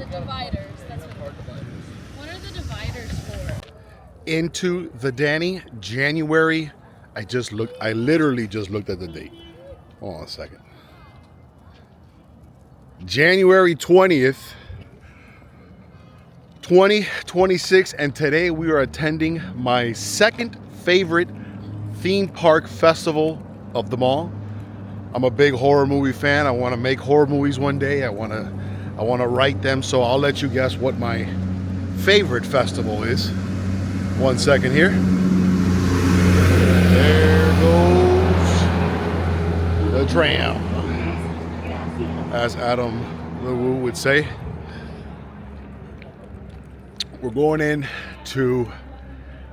The dividers. That's what are the dividers for? Into the Danny, January. I literally just looked at the date. Hold on a second. January 20th, 2026, and today we are attending my second favorite theme park festival of them all. I'm a big horror movie fan. I want to make horror movies one day. I want to write them, so I'll let you guess what my favorite festival is. One second here. There goes the tram, as Adam LeWoo would say. We're going in to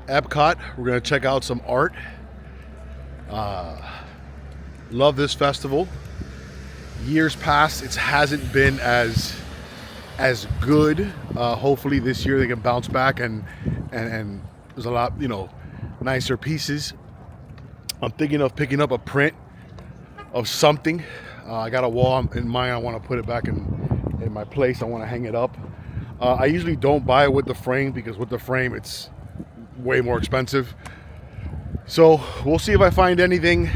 EPCOT. We're going to check out some art. Love this festival. Years past, it hasn't been as good. Hopefully this year they can bounce back and there's a lot, nicer pieces. I'm thinking of picking up a print of something. I got a wall in mind. I want to put it back in my place. I want to hang it up. I usually don't buy it with the frame because with the frame it's way more expensive. So we'll see if I find anything.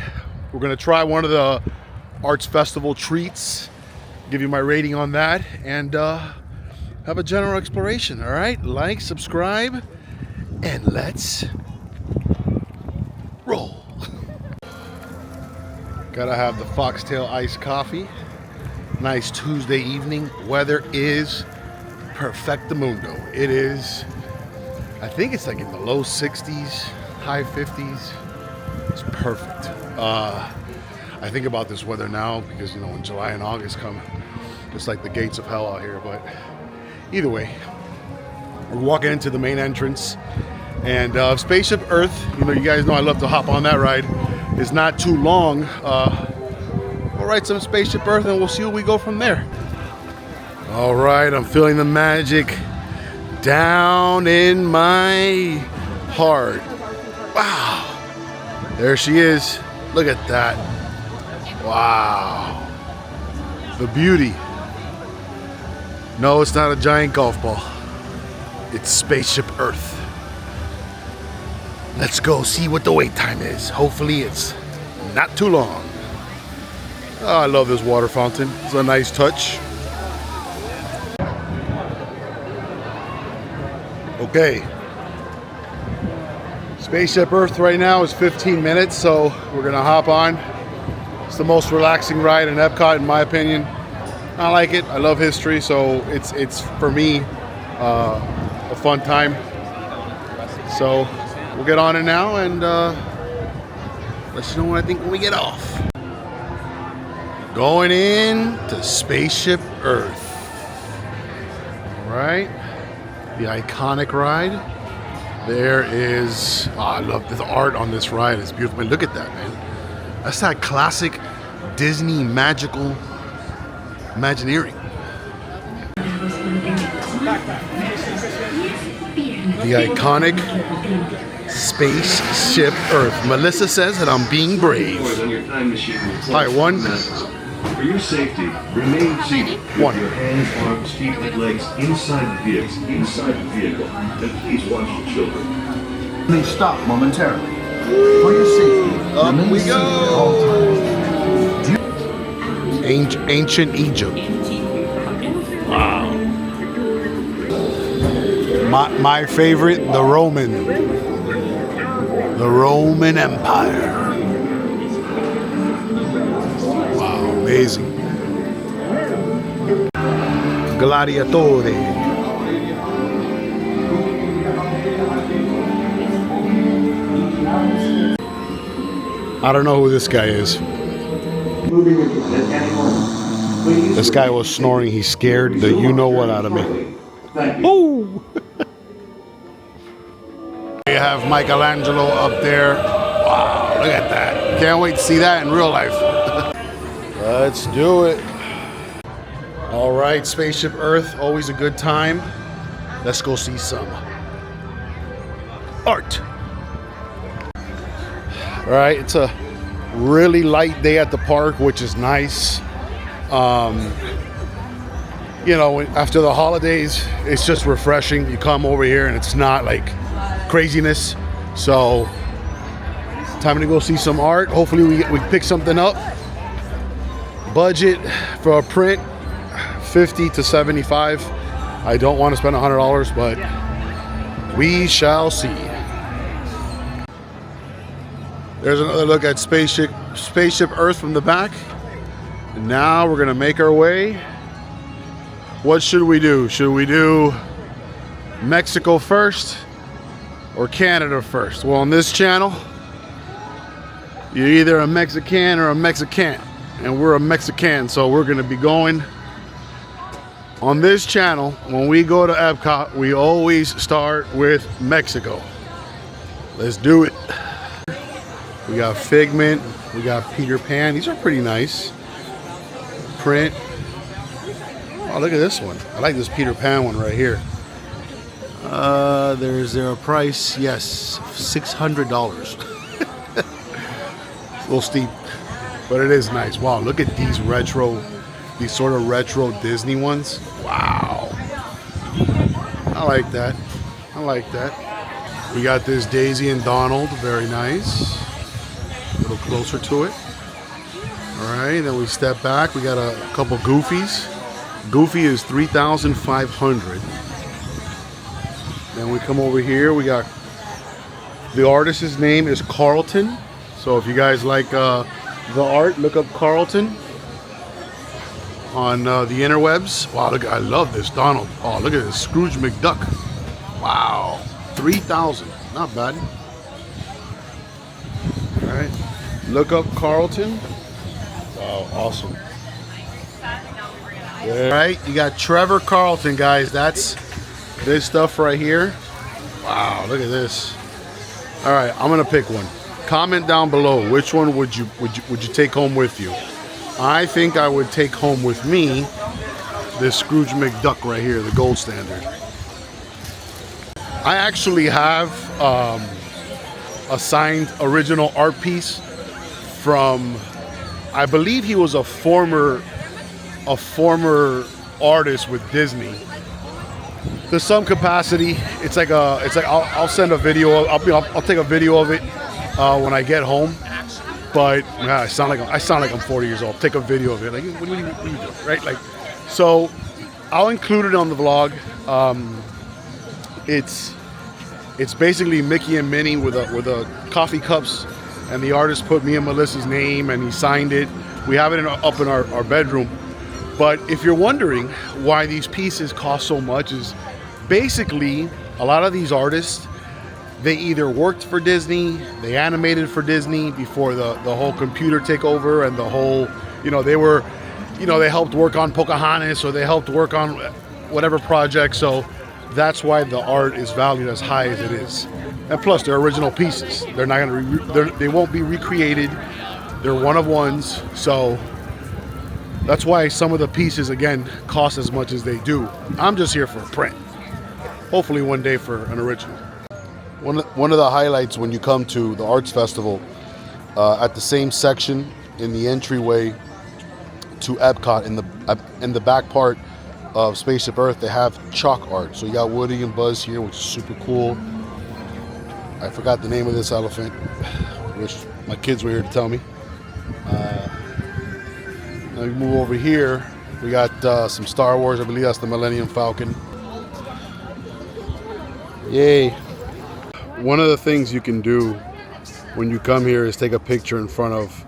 We're gonna try one of the Arts Festival treats, give you my rating on that, and have a general exploration. All right, like, subscribe, and let's roll. Gotta have the Foxtail iced coffee. Nice Tuesday evening. Weather is perfectamundo. It is, I think it's like in the low 60s, high 50s. It's perfect. I think about this weather now because, when July and August come, it's like the gates of hell out here. But either way, we're walking into the main entrance. And Spaceship Earth, you guys know I love to hop on that ride. It's not too long. We'll ride some Spaceship Earth and we'll see where we go from there. All right, I'm feeling the magic down in my heart. Wow. There she is. Look at that. Wow. The beauty. No, it's not a giant golf ball. It's Spaceship Earth. Let's go see what the wait time is. Hopefully it's not too long. Oh, I love this water fountain. It's a nice touch. Okay. Spaceship Earth right now is 15 minutes, so we're gonna hop on. It's the most relaxing ride in Epcot, in my opinion. I like it. I love history, so it's for me a fun time. So we'll get on it now and let you know what I think when we get off. Going in to Spaceship Earth. All right, the iconic ride. There is, I love the art on this ride. It's beautiful. Man, look at that, man. That's that classic Disney magical Imagineering. The iconic Spaceship Earth. Melissa says that I'm being brave. Hi, one. For your safety, remain seated. One. Your hands, arms, feet, and legs inside the vehicle. And please watch the children. Please stop momentarily. For your safety, Up remain we seated at all go. times. Ancient Egypt. Wow. My favorite, the Roman Empire. Wow, amazing. Gladiatore. I don't know who this guy is. This guy was snoring. He scared the you-know-what out of me. Oh! We have Michelangelo up there. Wow, look at that. Can't wait to see that in real life. Let's do it. All right, Spaceship Earth, always a good time. Let's go see some art. All right, it's a really light day at the park, which is nice. you know, after the holidays, it's just refreshing. You come over here and it's not like craziness. So time to go see some art. Hopefully we pick something up. Budget for a print, 50 to 75. I don't want to spend $100, but we shall see. There's another look at Spaceship Earth from the back. And now we're gonna make our way. What should we do? Should we do Mexico first or Canada first? Well, on this channel, you're either a Mexican or a Mexican, and we're a Mexican, so we're gonna be going on this channel. When we go to EPCOT, we always start with Mexico. Let's do it. We got Figment, we got Peter Pan. These are pretty nice. Print. Oh, look at this one. I like this Peter Pan one right here. Is there a price? Yes, $600. A little steep, but it is nice. Wow, look at these sort of retro Disney ones. Wow. I like that. I like that. We got this Daisy and Donald, very nice. A little closer to it. All right, then we step back. We got a couple Goofies. Goofy is $3,500. Then we come over here. We got the artist's name is Carlton. So if you guys like the art, look up Carlton on the interwebs. Wow, look! I love this Donald. Oh, look at this Scrooge McDuck. Wow, $3,000. Not bad. All right, look up Carlton. Wow, awesome. All right, you got Trevor Carlton, guys. That's this stuff right here. Wow, look at this. All right, I'm gonna pick one. Comment down below which one would you take home with you. I think I would take home with me this Scrooge McDuck right here, the gold standard. I actually have a signed original art piece from, I believe he was a former artist with Disney. To some capacity, it's like I'll send a video. I'll take a video of it when I get home. But yeah, I sound like I'm 40 years old. Take a video of it. Like, what are you doing? Right? Like, so I'll include it on the vlog. It's basically Mickey and Minnie with a coffee cups, and the artist put me and Melissa's name, and he signed it. We have it up in our bedroom. But if you're wondering why these pieces cost so much, is basically a lot of these artists, they either worked for Disney, they animated for Disney before the whole computer takeover and the whole, they helped work on Pocahontas, or they helped work on whatever project. So that's why the art is valued as high as it is. And plus, they're original pieces. They're not they won't be recreated. They're one of ones. So that's why some of the pieces, again, cost as much as they do. I'm just here for a print. Hopefully one day for an original. One of the highlights when you come to the Arts Festival, at the same section in the entryway to EPCOT, in the back part of Spaceship Earth, they have chalk art. So you got Woody and Buzz here, which is super cool. I forgot the name of this elephant. Wish my kids were here to tell me. Now we move over here. We got some Star Wars. I believe that's the Millennium Falcon. Yay. One of the things you can do when you come here is take a picture in front of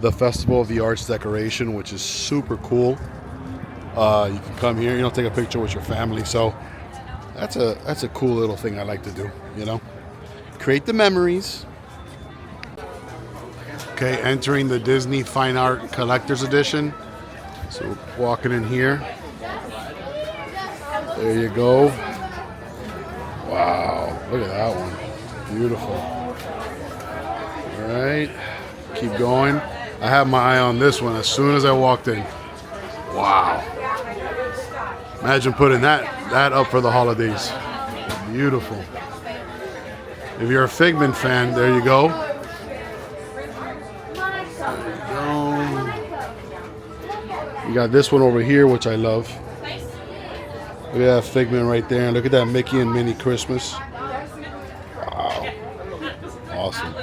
the Festival of the Arts decoration, which is super cool. You can come here, take a picture with your family. So that's a cool little thing I like to do, Create the memories. Okay, entering the Disney Fine Art Collector's Edition. So walking in here. There you go. Wow, look at that one. Beautiful. All right, keep going. I have my eye on this one as soon as I walked in. Wow. Imagine putting that up for the holidays. Beautiful. If you're a Figment fan, there you go. You got this one over here, which I love. Look at that Figment right there. And look at that Mickey and Minnie Christmas. Wow. Awesome.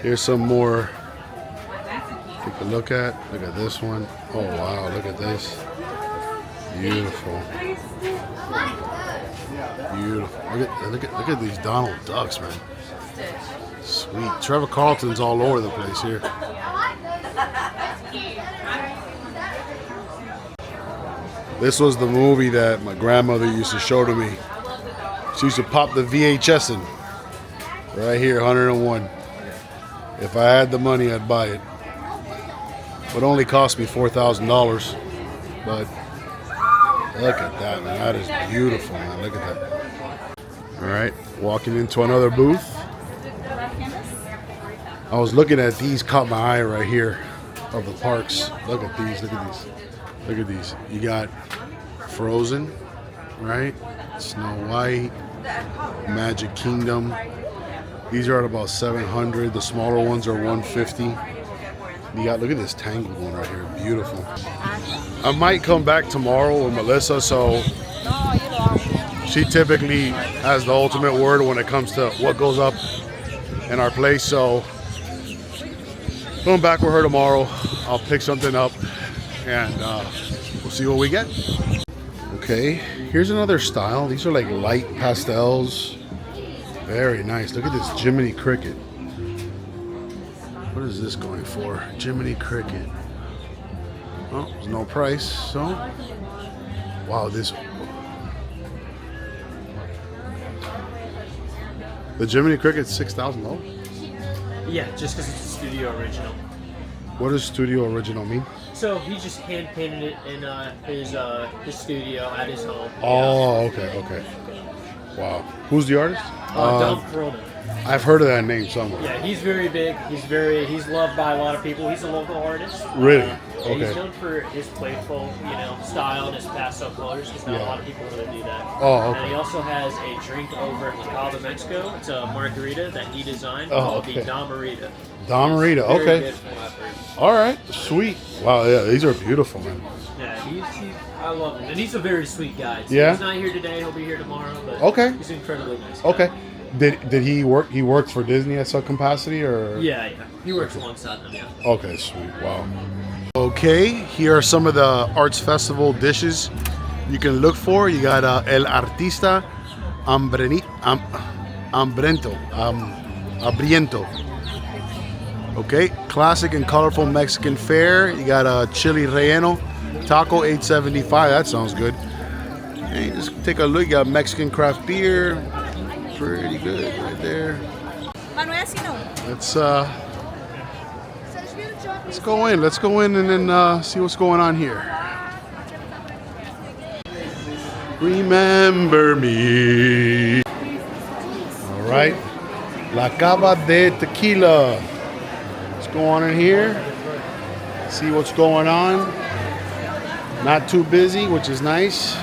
Here's some more. Take a look at. Look at this one. Oh wow, look at this. Beautiful. Beautiful. Look at these Donald Ducks, man. Sweet. Trevor Carlton's all over the place here. This was the movie that my grandmother used to show to me. She used to pop the VHS in. Right here, 101. If I had the money, I'd buy it. It would only cost me $4,000. But look at that, man. That is beautiful, man. Look at that. All right, walking into another booth. I was looking at these, caught my eye right here of the parks. Look at these, look at these. Look at these. You got Frozen, right? Snow White, Magic Kingdom. These are at about 700. The smaller ones are 150. You got, look at this Tangled one right here. Beautiful. I might come back tomorrow with Melissa, so she typically has the ultimate word when it comes to what goes up in our place. So going back with her tomorrow. I'll pick something up and we'll see what we get. Okay, here's another style. These are like light pastels. Very nice. Look at this Jiminy Cricket. What is this going for? Jiminy Cricket. Well, there's no price, so. Wow, this. The Jiminy Cricket's $6,000? Yeah, just because it's a studio original. What does studio original mean? So he just hand painted it in his studio at his home. Oh, okay, okay. Wow. Who's the artist? Don Perlman. I've heard of that name somewhere. Yeah, he's very big. He's loved by a lot of people. He's a local artist. Really? Okay. He's Okay. known for his playful, style and his pastel colors. Because not a lot of people really do that. Oh, okay. And he also has a drink over in La Cava, Mexico. It's a margarita that he designed called the Damarita. Damarita, Very okay. good from what I've heard. All right, sweet. Wow, yeah, these are beautiful, man. Yeah, I love him. And he's a very sweet guy. So Yeah? He's not here today. He'll be here tomorrow. But Okay. he's an incredibly nice guy. Okay. Did he work? He worked for Disney at some capacity, or? Yeah. He works alongside them, yeah. Okay, sweet. Wow. Okay, here are some of the Arts Festival dishes you can look for. You got El Artista Hambriento. Okay, classic and colorful Mexican fare. You got a chili relleno taco, $8.75. That sounds good. And you just take a look. You got Mexican craft beer. Pretty good right there. Let's go in. Let's go in and then see what's going on here. Remember me. All right. La Cava de Tequila. Let's go on in here. See what's going on. Not too busy, which is nice.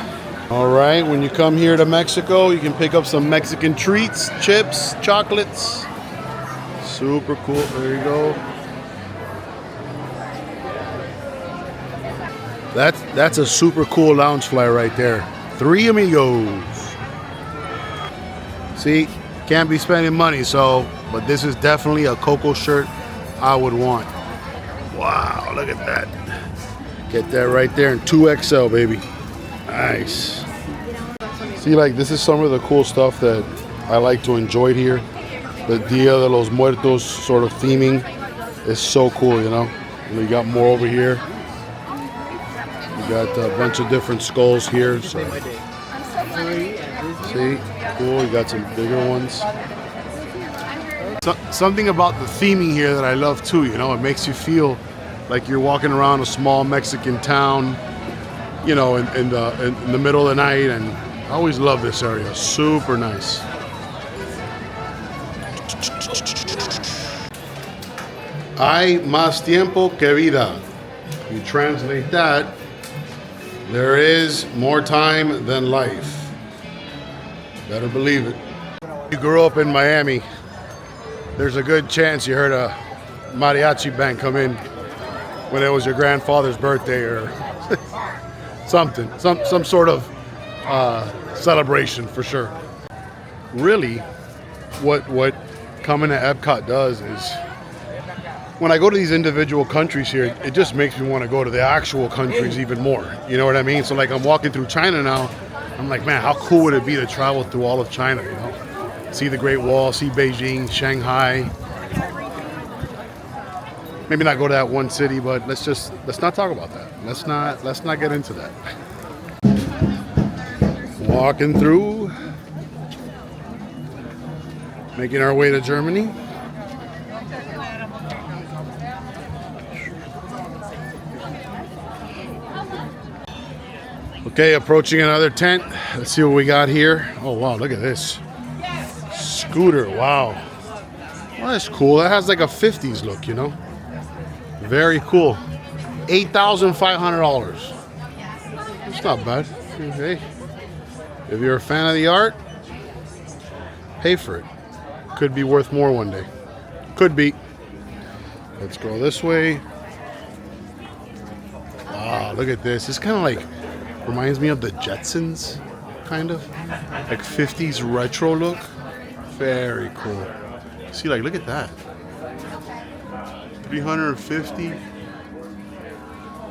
All right, when you come here to Mexico, you can pick up some Mexican treats, chips, chocolates. Super cool. There you go. That's a super cool lounge fly right there. 3 amigos. See, can't be spending money, but this is definitely a Coco shirt I would want. Wow, look at that. Get that right there in 2XL, baby. Nice. See, like, this is some of the cool stuff that I like to enjoy here. The Dia de los Muertos sort of theming is so cool, We got more over here. We got a bunch of different skulls here. So. See, cool. You got some bigger ones. Something about the theming here that I love too. It makes you feel like you're walking around a small Mexican town. In the middle of the night, and I always love this area. Super nice. Hay más tiempo que vida. You translate that, there is more time than life. Better believe it. You grew up in Miami. There's a good chance you heard a mariachi band come in when it was your grandfather's birthday or some sort of celebration for sure. Really, what coming to Epcot does is, when I go to these individual countries here, it just makes me want to go to the actual countries even more. You know what I mean? So like I'm walking through China now, I'm like, man, how cool would it be to travel through all of China, you know? See the Great Wall, see Beijing, Shanghai. Maybe not go to that one city, but let's not talk about that. Let's not get into that. Walking through, making our way to Germany. Okay, approaching another tent. Let's see what we got here. Oh wow, look at this. Scooter, wow. Well, that's cool. That has like a 50s look, you know? Very cool. $8,500. It's not bad. Hey, if you're a fan of the art, pay for it. Could be worth more one day. Could be. Let's go this way. Wow, look at this. It's kind of like, reminds me of the Jetsons, kind of. Like 50s retro look. Very cool. See, like, look at that. 350.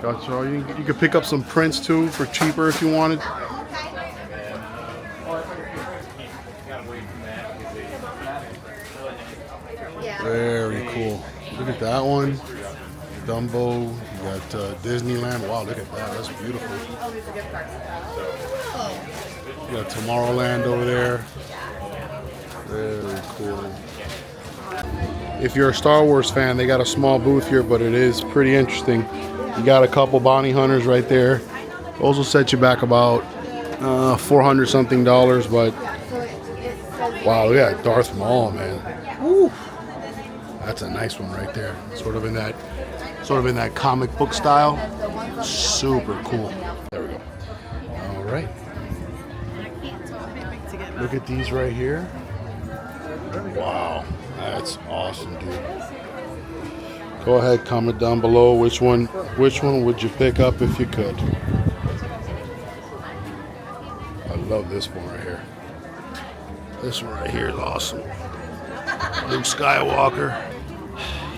Gotcha. You could pick up some prints too for cheaper if you wanted. Very cool. Look at that one. Dumbo. You got Disneyland. Wow, look at that. That's beautiful. You got Tomorrowland over there. Very cool. If you're a Star Wars fan, they got a small booth here, but it is pretty interesting. You got a couple bounty hunters right there. Those will set you back about $400 something, but wow, look at that Darth Maul, man. Woo. That's a nice one right there. Sort of in that comic book style. Super cool. There we go. All right. Look at these right here. Wow, that's awesome, dude. Go ahead, comment down below which one would you pick up if you could. I love this one right here. This one right here is awesome. Luke Skywalker.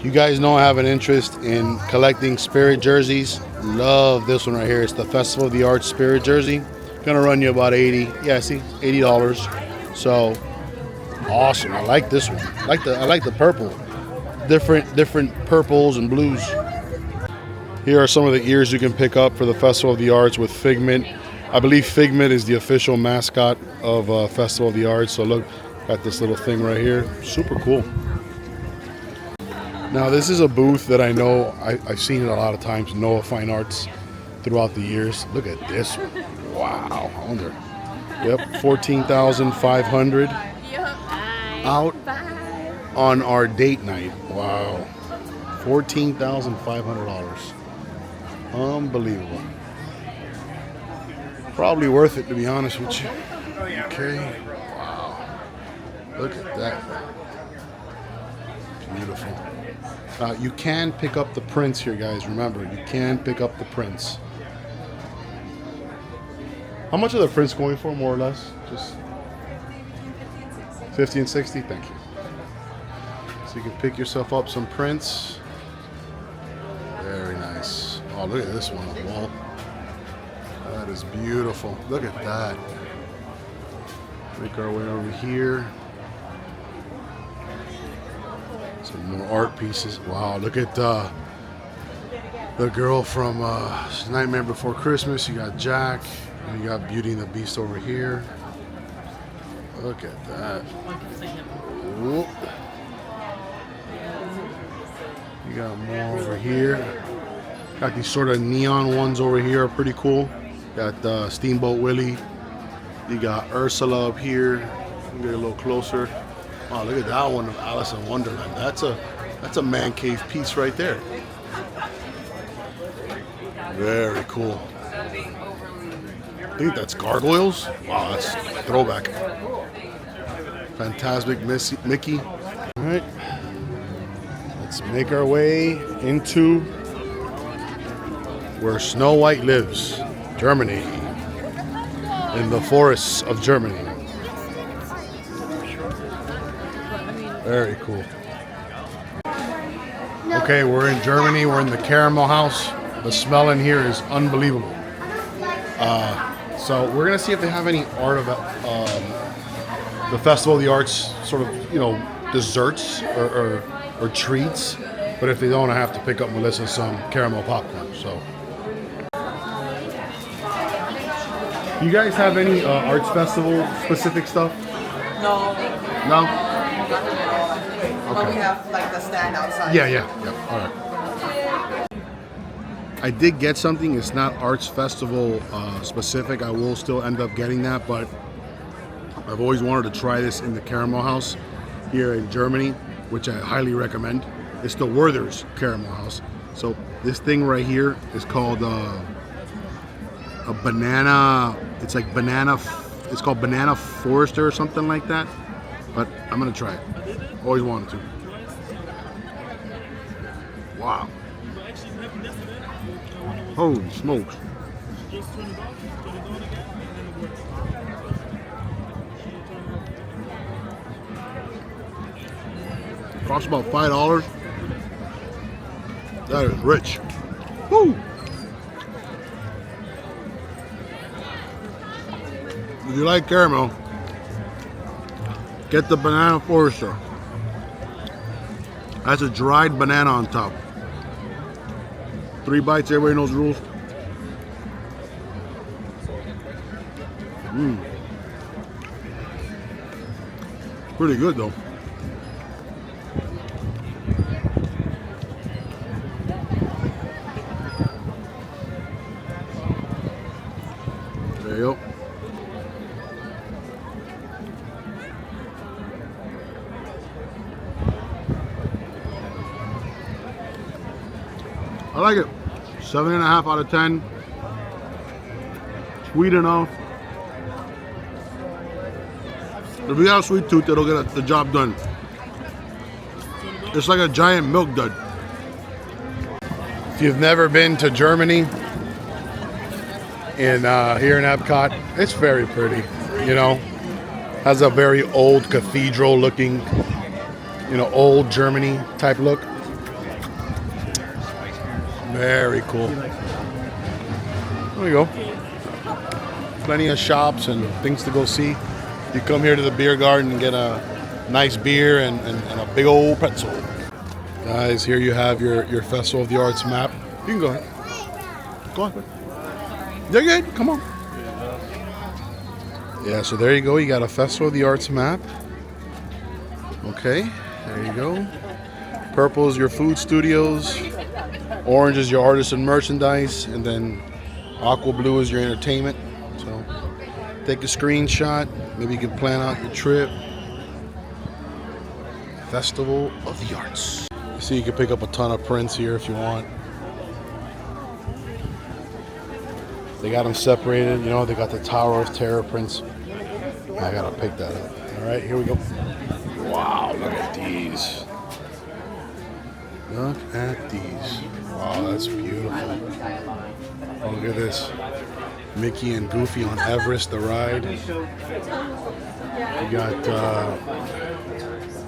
You guys know I have an interest in collecting Spirit jerseys. Love this one right here. It's the Festival of the Arts Spirit jersey. Gonna run you about $80. Yeah, see, $80. So awesome. I like this one. I like the purple. Different purples and blues. Here are some of the ears you can pick up for the Festival of the Arts with Figment. I believe Figment is the official mascot of Festival of the Arts. So look, got this little thing right here. Super cool. Now this is a booth that I know I've seen it a lot of times. Noah Fine Arts throughout the years. Look at this one. Wow. I wonder. Yep, 14,500 out on our date night. Wow. $14,500. Unbelievable. Probably worth it, to be honest with you. Okay. Wow. Look at that. Beautiful. You can pick up the prints here, guys. Remember, you can pick up the prints. How much are the prints going for, more or less? Just 50 and 60? Thank you. So you can pick yourself up some prints. Very nice. Oh, look at this one on the wall. That is beautiful. Look at that. Make our way over here. Some more art pieces. Wow, look at the girl from Nightmare Before Christmas. You got Jack. And you got Beauty and the Beast over here. Look at that. Whoop. You got more over here. Got these sort of neon ones over here, are pretty cool. Got Steamboat Willie. You got Ursula up here. Get a little closer. Wow, look at that one of Alice in Wonderland. That's a man cave piece right there. Very cool. I think that's gargoyles. Wow, that's a throwback. Fantastic Mickey. All right, let's make our way into where Snow White lives. Germany. In the forests of Germany. Very cool. Okay, we're in Germany. We're in the Caramel House. The smell in here is unbelievable. So we're gonna see if they have any art of the Festival of the Arts, sort of, you know, desserts or treats. But if they don't, I have to pick up Melissa some caramel popcorn. So, you guys have any arts festival specific stuff? No, No. nothing at all. But we have like the stand outside. Yeah. All right. I did get something. It's not arts festival specific. I will still end up getting that, but I've always wanted to try this in the Caramel House here in Germany, which I highly recommend. It's the Werther's Caramel House. So this thing right here is called a banana. It's like banana. It's called Banana Forester or something like that. But I'm gonna try it. Always wanted to. Wow. Holy smokes. Costs about $5. That is rich. Woo! If you like caramel, get the Banana Forester. That's a dried banana on top. 3 bites, everybody knows the rules. Pretty good though. There you go. I like it. 7.5 out of 10. Sweet enough. If you have a sweet tooth, it'll get the job done. It's like a giant milk dud. If you've never been to Germany, here in EPCOT, it's very pretty. You know, has a very old cathedral looking, you know, old Germany type look. Very cool. There we go. Plenty of shops and things to go see. You come here to the beer garden and get a nice beer and a big old pretzel. Guys, here you have your Festival of the Arts map. You can go ahead. Go on. You're good. Come on. Yeah, so there you go. You got a Festival of the Arts map. Okay, there you go. Purple is your food studios. Orange is your artists and merchandise. And then aqua blue is your entertainment. So take a screenshot. Maybe you can plan out your trip. Festival of the Arts. So you can pick up a ton of prints here if you want. They got them separated. You know, they got the Tower of Terror prints. I gotta pick that up. All right, here we go. Wow, look at these. Look at these. Wow, that's beautiful. Oh, look at this. Mickey and Goofy on Everest, the ride.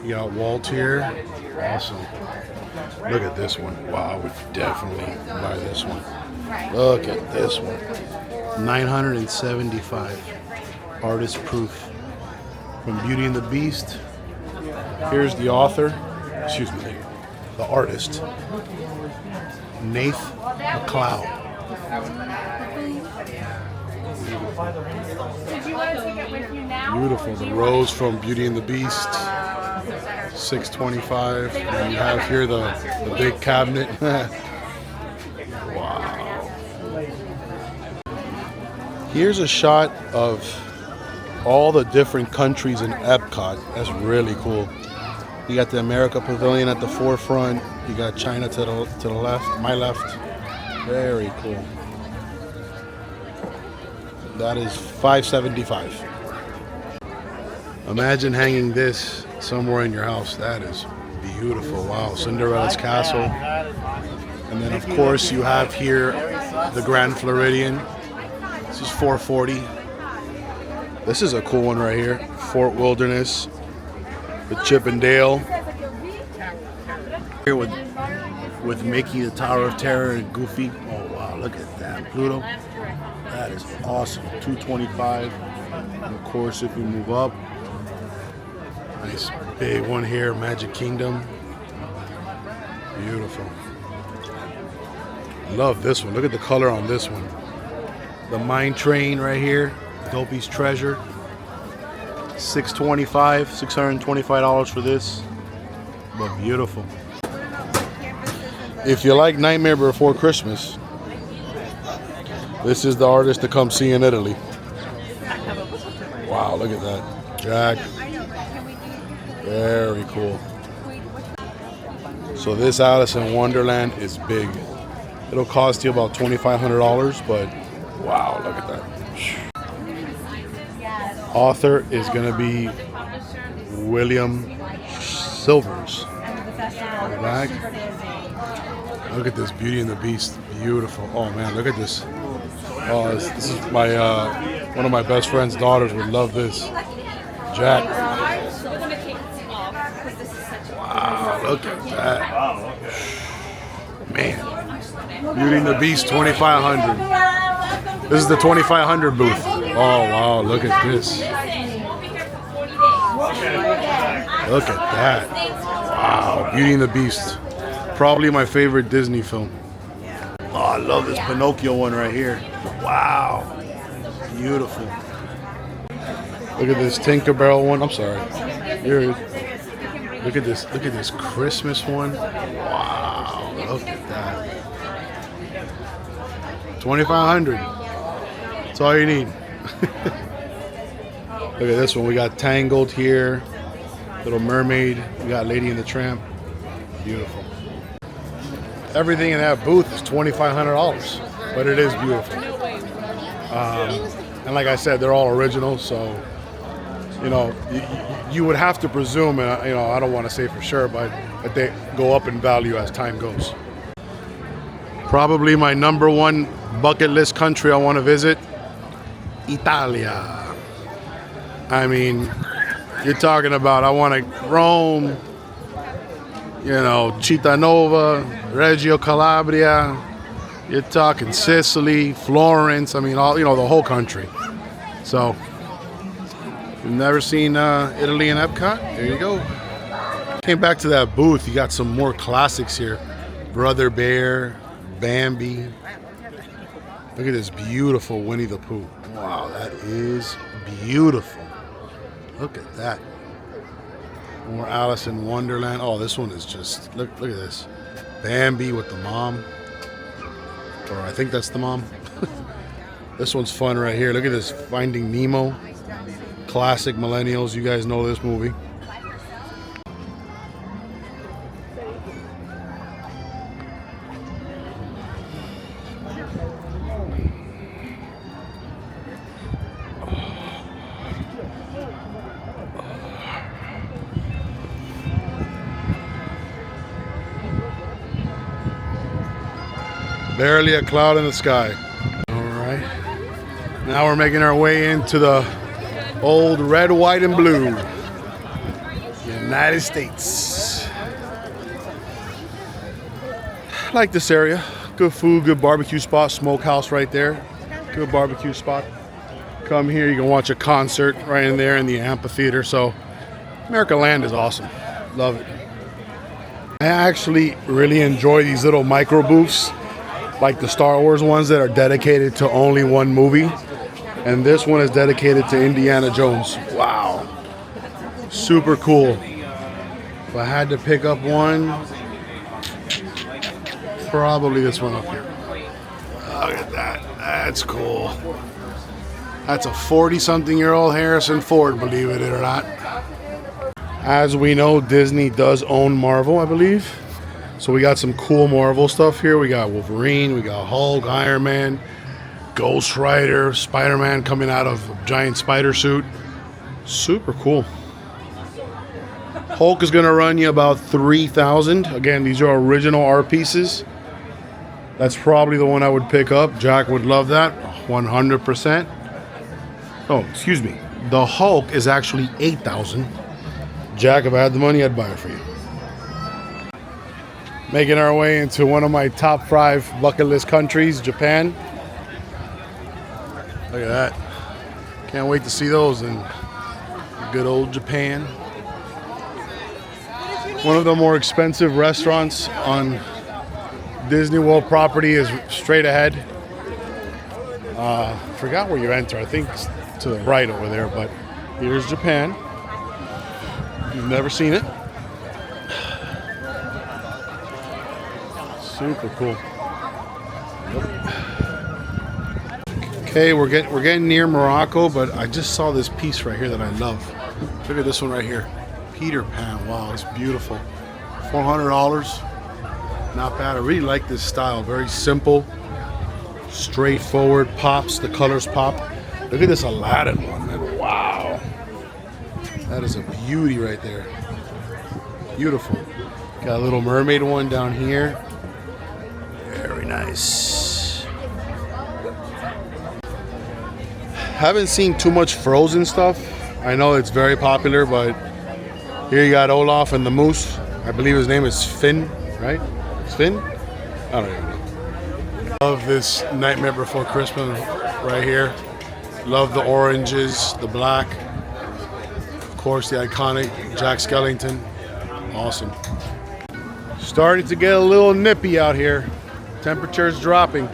You got Walt here. Awesome. Look at this one. Wow, I would definitely buy this one. Look at this one. 975. Artist proof. From Beauty and the Beast. Here's the author. Excuse me. The artist. Nath McLeod. Beautiful. The rose from Beauty and the Beast. $6.25. And you have here the big cabinet. Wow. Here's a shot of all the different countries in EPCOT. That's really cool. You got the America Pavilion at the forefront. You got China to the left, my left. Very cool. That is $5.75. Imagine hanging this somewhere in your house. That is beautiful. Wow, Cinderella's castle. And then of course you have here the Grand Floridian. This is $4.40. This is a cool one right here. Fort Wilderness. The Chip and Dale. Here with Mickey, the Tower of Terror, and Goofy. Oh wow, look at that. Pluto. That is awesome. $2.25. And of course, if we move up, nice big one here, Magic Kingdom. Beautiful. Love this one. Look at the color on this one. The Mine Train right here. Dopey's Treasure. $625 for this. But beautiful. If you like Nightmare Before Christmas, this is the artist to come see in Italy. Wow, look at that. Jack. Very cool. So this Alice in Wonderland is big. It'll cost you about $2,500, but wow, look at that. Author is going to be William Silvers. Back. Look at this, Beauty and the Beast. Beautiful. Oh man, look at this. Oh, this is my one of my best friend's daughters would love this. Jack. Wow, look at that. Man. Beauty and the Beast, $2,500. This is the $2,500 booth. Oh wow, look at this. Look at that. Wow, Beauty and the Beast. Probably my favorite Disney film. Oh, I love this Pinocchio one right here. Wow. Beautiful. Look at this Tinkerbell one. I'm sorry. Here. Look at this. Look at this Christmas one. Wow. Look at that. $2,500. That's all you need. Look at this one. We got Tangled here. Little Mermaid. We got Lady and the Tramp. Beautiful. Everything in that booth is $2,500, but it is beautiful. And like I said, they're all original, so you know you would have to presume, and you know I don't want to say for sure, but that they go up in value as time goes. Probably my number one bucket list country I want to visit, Italia. I mean, you're talking about I want to Rome. You know, Cittadella, Reggio Calabria. You're talking Sicily, Florence. I mean, all you know, the whole country. So, you've never seen Italy and EPCOT? There you go. Came back to that booth. You got some more classics here. Brother Bear, Bambi. Look at this beautiful Winnie the Pooh. Wow, that is beautiful. Look at that. More Alice in Wonderland. Oh, this one is just look at this. Bambi with the mom. Or I think that's the mom. This one's fun right here. Look at this Finding Nemo. Classic millennials. You guys know this movie. Barely a cloud in the sky. All right. Now we're making our way into the old red, white, and blue United States. I like this area. Good food, good barbecue spot, smokehouse right there. Good barbecue spot. Come here, you can watch a concert right in there in the amphitheater. So America Land is awesome. Love it. I actually really enjoy these little micro booths, like the Star Wars ones that are dedicated to only one movie. And this one is dedicated to Indiana Jones. Wow. Super cool. If I had to pick up one, probably this one up here. Look at that. That's cool. That's a 40-something-year-old Harrison Ford, believe it or not. As we know, Disney does own Marvel, I believe. So we got some cool Marvel stuff here. We got Wolverine, we got Hulk, Iron Man, Ghost Rider, Spider-Man coming out of a giant spider suit. Super cool. Hulk is going to run you about $3,000. Again, these are original art pieces. That's probably the one I would pick up. Jack would love that. 100%. Oh, excuse me. The Hulk is actually 8,000. Jack, if I had the money, I'd buy it for you. Making our way into one of my top 5 bucket list countries, Japan. Look at that. Can't wait to see those in good old Japan. One of the more expensive restaurants on Disney World property is straight ahead. Forgot where you enter. I think it's to the right over there, but here's Japan. You've never seen it. Super cool. Okay, we're getting near Morocco, but I just saw this piece right here that I love. Look at this one right here. Peter Pan. Wow, it's beautiful. $400. Not bad. I really like this style. Very simple, straightforward. Pops. The colors pop. Look at this Aladdin one, man. Wow. That is a beauty right there. Beautiful. Got a little mermaid one down here. Very nice. Haven't seen too much Frozen stuff. I know it's very popular, but here you got Olaf and the moose. I believe his name is Finn, right? It's Finn? I don't even know. Love this Nightmare Before Christmas right here. Love the oranges, the black. Of course, the iconic Jack Skellington. Awesome. Starting to get a little nippy out here. Temperature's dropping.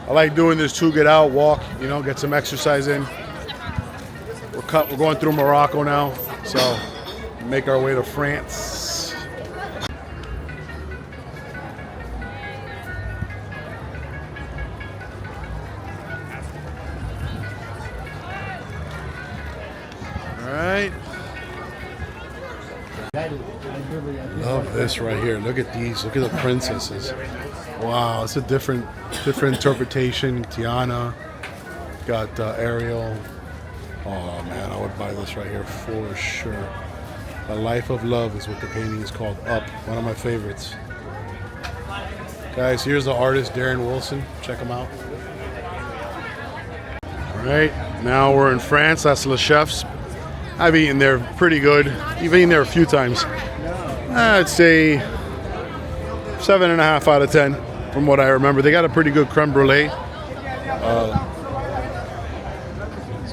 I like doing this too. Get out, walk, you know, get some exercise in. We're going through Morocco now, so make our way to France. All right. Love this right here. Look at these. Look at the princesses. Wow, it's a different interpretation. Tiana, got Ariel. Oh man, I would buy this right here for sure. A Life of Love is what the painting is called. Up, one of my favorites. Guys, here's the artist Darren Wilson. Check him out. All right, now we're in France. That's Le Chef's. I've eaten there pretty good. You've eaten there a few times. I'd say 7.5 out of 10 from what I remember. They got a pretty good creme brulee. Let's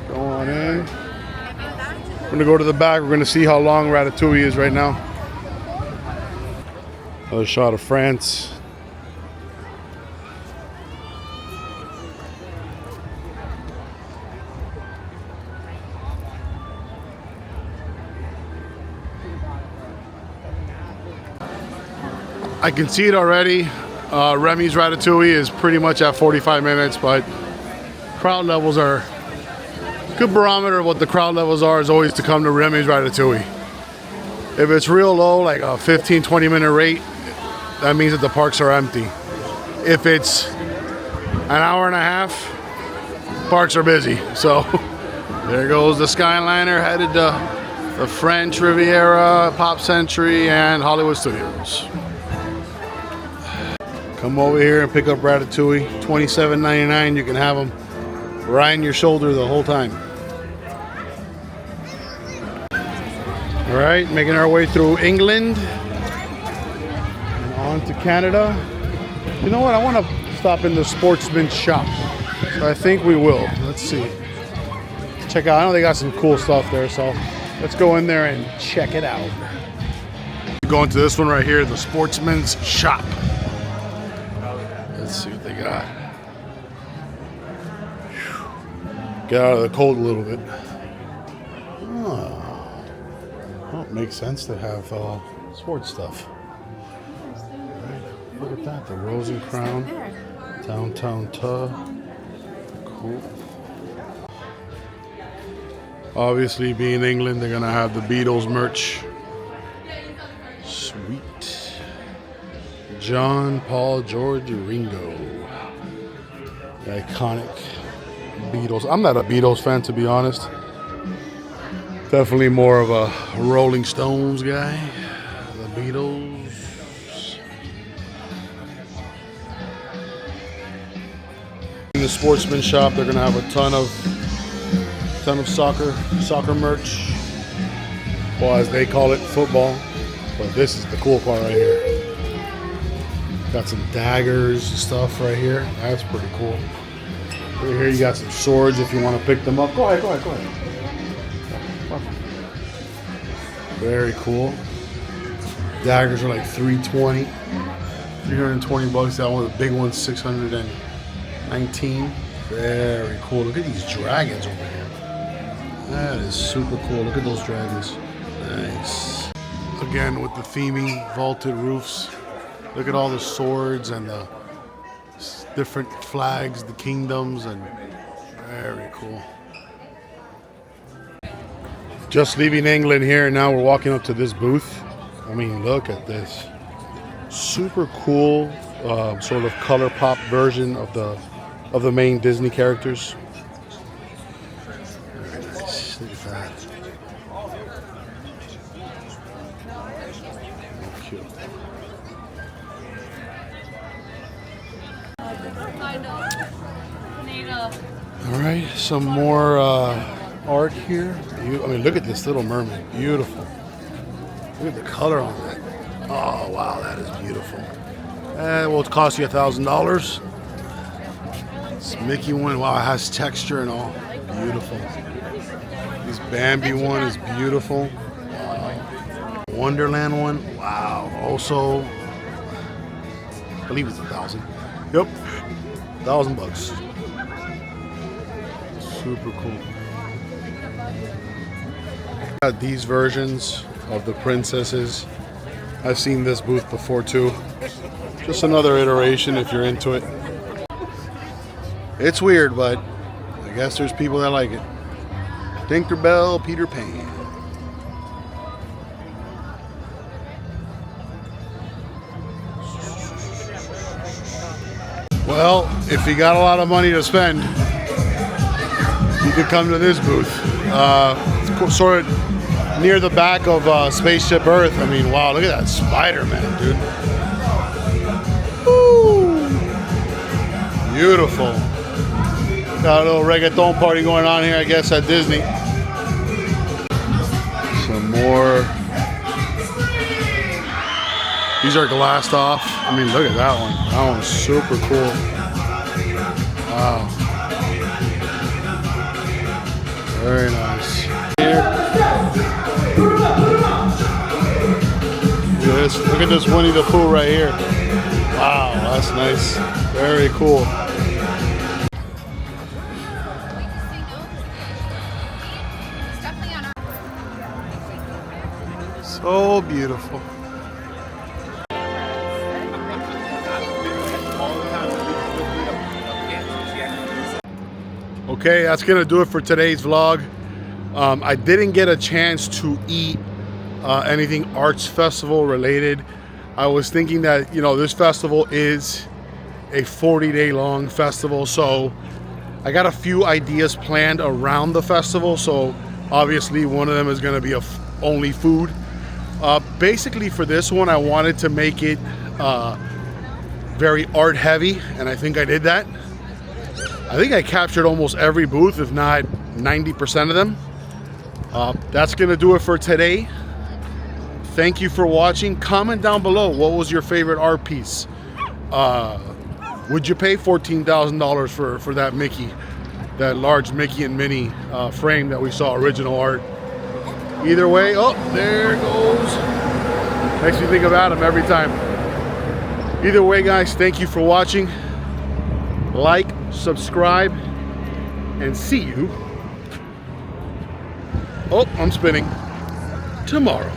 go on in. We're gonna go to the back. We're gonna see how long Ratatouille is right now. Another shot of France. I can see it already. Remy's Ratatouille is pretty much at 45 minutes, but crowd levels are good barometer of what the crowd levels are is always to come to Remy's Ratatouille. If it's real low, like a 15-20 minute rate, that means that the parks are empty. If it's an hour and a half, parks are busy. So there goes the Skyliner headed to the French Riviera, Pop Century, and Hollywood Studios. Come over here and pick up Ratatouille. $27.99. You can have them riding your shoulder the whole time. All right, making our way through England and on to Canada. You know what? I want to stop in the Sportsman's Shop. So I think we will. Let's see. Check out. I know they got some cool stuff there, so let's go in there and check it out. Going to this one right here, the Sportsman's Shop. Let's see what they got. Get out of the cold a little bit. Oh, well, it makes sense to have sports stuff. Right. Look at that, the Rose and Crown, Downtown Tub. Cool. Obviously, being England, they're gonna have the Beatles merch. Sweet. John, Paul, George, Ringo. The iconic Beatles. I'm not a Beatles fan, to be honest. Definitely more of a Rolling Stones guy. The Beatles. the sportsman shop. They're gonna have a ton of soccer merch. Well, as they call it, football. But this is the cool part right here. Got some daggers and stuff right here. That's pretty cool. Right here you got some swords if you want to pick them up. Go ahead. Very cool. Daggers are like $320 bucks. That one, the big one's $619. Very cool. Look at these dragons over here. That is super cool. Look at those dragons. Nice. Again with the theming, vaulted roofs. Look at all the swords and the different flags, the kingdoms, and very cool. Just leaving England here, and now we're walking up to this booth. I mean, look at this. Super cool, sort of color pop version of the main Disney characters. Very nice. Look at that. Cute. All right, some more art here. I mean, look at this Little Mermaid. Beautiful. Look at the color on that. Oh, wow, that is beautiful. Well, it cost you $1,000. This Mickey one, wow, it has texture and all. Beautiful. This Bambi one is beautiful. Wow. Wonderland one, wow. Also, I believe it's $1,000. Yep, $1,000. Super cool. Got these versions of the princesses. I've seen this booth before too. Just another iteration if you're into it. It's weird, but I guess there's people that like it. Tinkerbell, Peter Pan. Well, if you got a lot of money to spend, you could come to this booth. It's sort of near the back of Spaceship Earth. I mean, wow, look at that Spider-Man, dude. Woo! Beautiful. Got a little reggaeton party going on here, I guess, at Disney. Some more. These are glassed off. I mean, look at that one. That one's super cool. Wow. Very nice. Here. Look at this Winnie the Pooh right here. Wow, that's nice. Very cool. So beautiful. Okay, that's gonna do it for today's vlog. I didn't get a chance to eat anything arts festival related. I was thinking that, you know, this festival is a 40-day long festival, so I got a few ideas planned around the festival. So obviously one of them is going to be only food. Basically for this one, I wanted to make it very art heavy, and I think I did that. I think I captured almost every booth, if not 90% of them. That's gonna do it for today. Thank you for watching. Comment down below, what was your favorite art piece? Would you pay $14,000 for that Mickey, that large Mickey and Minnie frame that we saw original art? Either way, oh, there it goes. Makes me think of Adam every time. Either way, guys, thank you for watching. Like, subscribe, and see you. Oh, I'm spinning. Tomorrow.